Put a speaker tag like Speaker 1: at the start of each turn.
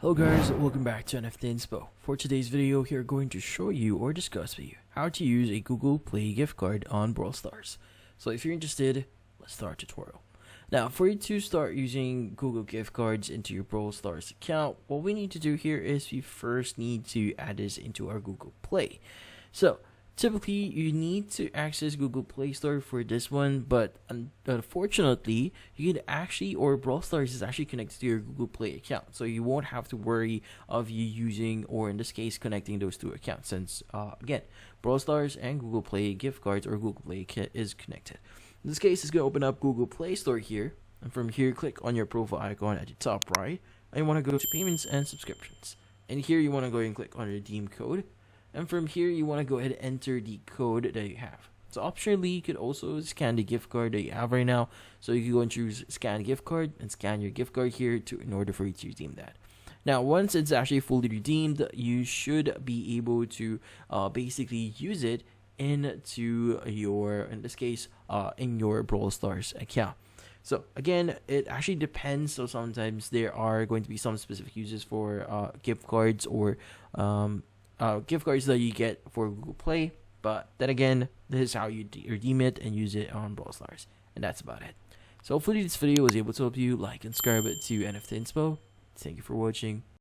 Speaker 1: Hello guys, welcome back to NFT Inspo. For today's video, we are going to show you or discuss with you how to use a Google Play gift card on Brawl Stars. So if you're interested, let's start our tutorial. Now, for you to start using Google gift cards into your Brawl Stars account, what we need to do here is we first need to add this into our Google Play. So typically, you need to access Google Play Store for this one, but unfortunately, you can actually, or Brawl Stars is actually connected to your Google Play account, so you won't have to worry of you using, or in this case, connecting those two accounts, since again, Brawl Stars and Google Play gift cards or Google Play is connected. In this case, it's going to open up Google Play Store here, and from here, click on your profile icon at the top right, and you want to go to Payments and Subscriptions, and here you want to go and click on Redeem Code. And from here, you want to go ahead and enter the code that you have. So optionally, you could also scan the gift card that you have right now. So you can go and choose scan gift card and scan your gift card here in order for you to redeem that. Now, once it's actually fully redeemed, you should be able to basically use it into your, in this case, in your Brawl Stars account. So again, it actually depends. So sometimes there are going to be some specific uses for gift cards or gift cards that you get for Google Play, but then again, this is how you redeem it and use it on Brawl Stars, and that's about it. So hopefully this video was able to help you. Like and subscribe to NFT Inspo. Thank you for watching.